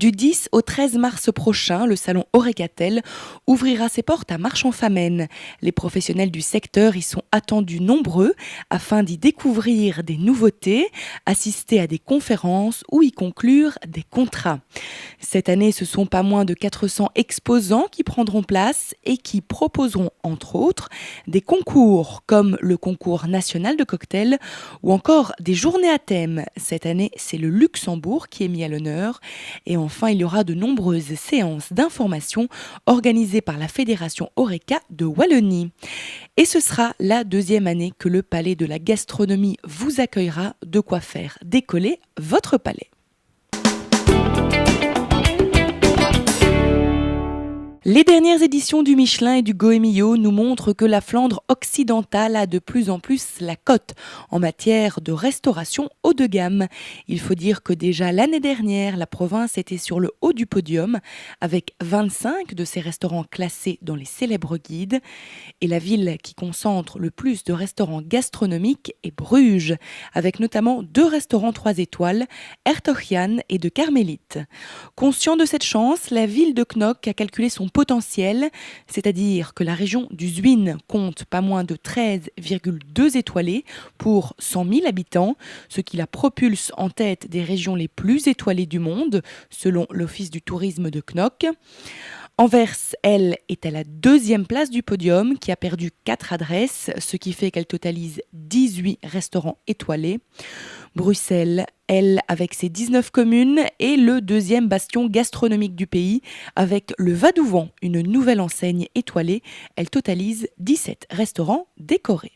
Du 10 au 13 mars prochain, le salon Horecatel ouvrira ses portes à Marchand-Famenne. Les professionnels du secteur y sont attendus nombreux afin d'y découvrir des nouveautés, assister à des conférences ou y conclure des contrats. Cette année, ce sont pas moins de 400 exposants qui prendront place et qui proposeront entre autres des concours comme le concours national de cocktails ou encore des journées à thème. Cette année, c'est le Luxembourg qui est mis à l'honneur. Et enfin, il y aura de nombreuses séances d'information organisées par la Fédération Horeca de Wallonie. Et ce sera la deuxième année que le Palais de la Gastronomie vous accueillera, de quoi faire décoller votre palais. Les dernières éditions du Michelin et du Goemio nous montrent que la Flandre occidentale a de plus en plus la cote en matière de restauration haut de gamme. Il faut dire que déjà l'année dernière, la province était sur le haut du podium avec 25 de ses restaurants classés dans les célèbres guides. Et la ville qui concentre le plus de restaurants gastronomiques est Bruges, avec notamment 2 restaurants 3 étoiles, Hertogian et de Carmélite. Conscient de cette chance, la ville de Knock a calculé son potentiel, c'est-à-dire que la région du Zwin compte pas moins de 13,2 étoilés pour 100 000 habitants, ce qui la propulse en tête des régions les plus étoilées du monde, selon l'Office du tourisme de Knock. Anvers, elle, est à la 2e place du podium, qui a perdu 4 adresses, ce qui fait qu'elle totalise 18 restaurants étoilés. Bruxelles, elle, avec ses 19 communes, est le 2e bastion gastronomique du pays, avec le Vadouvant, une nouvelle enseigne étoilée. Elle totalise 17 restaurants décorés.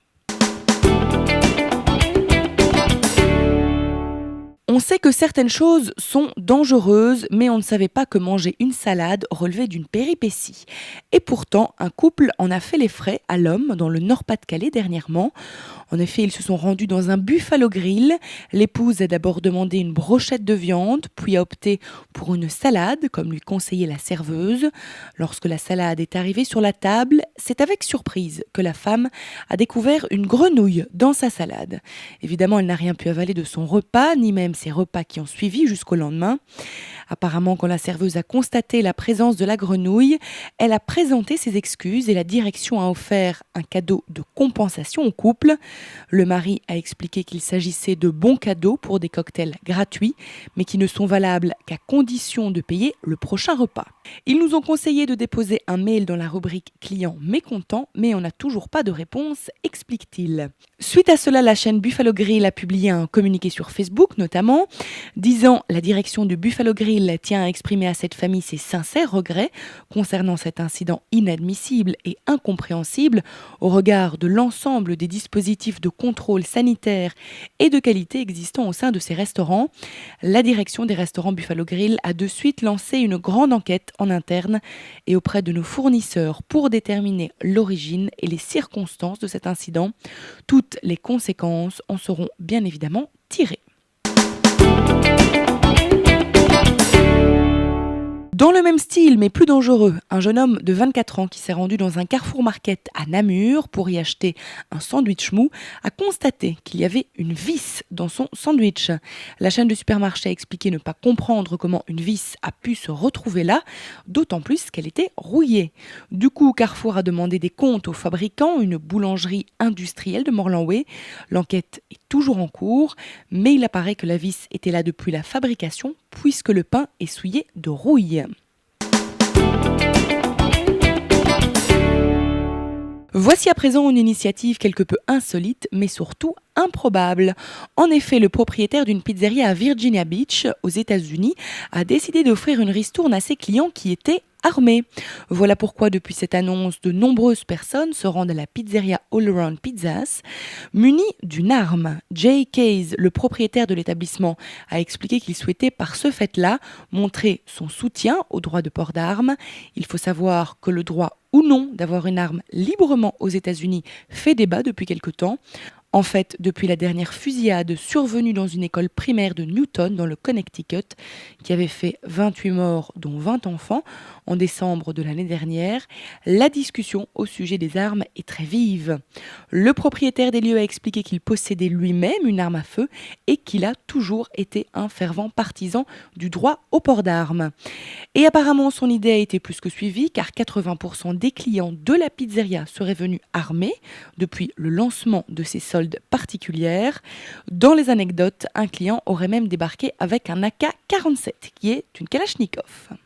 On sait que certaines choses sont dangereuses, mais on ne savait pas que manger une salade relevait d'une péripétie. Et pourtant, un couple en a fait les frais à l'homme dans le Nord-Pas-de-Calais dernièrement. En effet, ils se sont rendus dans un Buffalo Grill. L'épouse a d'abord demandé une brochette de viande, puis a opté pour une salade, comme lui conseillait la serveuse. Lorsque la salade est arrivée sur la table, c'est avec surprise que la femme a découvert une grenouille dans sa salade. Évidemment, elle n'a rien pu avaler de son repas, ni même ses repas qui ont suivi jusqu'au lendemain. Apparemment, quand la serveuse a constaté la présence de la grenouille, elle a présenté ses excuses et la direction a offert un cadeau de compensation au couple. Le mari a expliqué qu'il s'agissait de bons cadeaux pour des cocktails gratuits, mais qui ne sont valables qu'à condition de payer le prochain repas. Ils nous ont conseillé de déposer un mail dans la rubrique client mécontent, mais on n'a toujours pas de réponse, explique-t-il. Suite à cela, la chaîne Buffalo Grill a publié un communiqué sur Facebook notamment, disant « La direction du Buffalo Grill tient à exprimer à cette famille ses sincères regrets concernant cet incident inadmissible et incompréhensible au regard de l'ensemble des dispositifs de contrôle sanitaire et de qualité existants au sein de ces restaurants. La direction des restaurants Buffalo Grill a de suite lancé une grande enquête en interne et auprès de nos fournisseurs pour déterminer l'origine et les circonstances de cet incident. Toutes les conséquences en seront bien évidemment tirées. Dans le même style, mais plus dangereux, un jeune homme de 24 ans qui s'est rendu dans un Carrefour Market à Namur pour y acheter un sandwich mou a constaté qu'il y avait une vis dans son sandwich. La chaîne de supermarché a expliqué ne pas comprendre comment une vis a pu se retrouver là, d'autant plus qu'elle était rouillée. Du coup, Carrefour a demandé des comptes au fabricant, une boulangerie industrielle de Morlanway. L'enquête est toujours en cours, mais il apparaît que la vis était là depuis la fabrication, puisque le pain est souillé de rouille. Voici à présent une initiative quelque peu insolite, mais surtout improbable. En effet, le propriétaire d'une pizzeria à Virginia Beach, aux États-Unis, a décidé d'offrir une ristourne à ses clients qui étaient armés. Voilà pourquoi, depuis cette annonce, de nombreuses personnes se rendent à la pizzeria All Around Pizzas munis d'une arme. Jay Case, le propriétaire de l'établissement, a expliqué qu'il souhaitait par ce fait-là montrer son soutien au droit de port d'armes. Il faut savoir que le droit ou non d'avoir une arme librement aux États-Unis fait débat depuis quelque temps. En fait, depuis la dernière fusillade survenue dans une école primaire de Newton, dans le Connecticut, qui avait fait 28 morts, dont 20 enfants, En décembre de l'année dernière, la discussion au sujet des armes est très vive. Le propriétaire des lieux a expliqué qu'il possédait lui-même une arme à feu et qu'il a toujours été un fervent partisan du droit au port d'armes. Et apparemment, son idée a été plus que suivie car 80% des clients de la pizzeria seraient venus armés depuis le lancement de ces soldes particulières. Dans les anecdotes, un client aurait même débarqué avec un AK-47 qui est une Kalachnikov.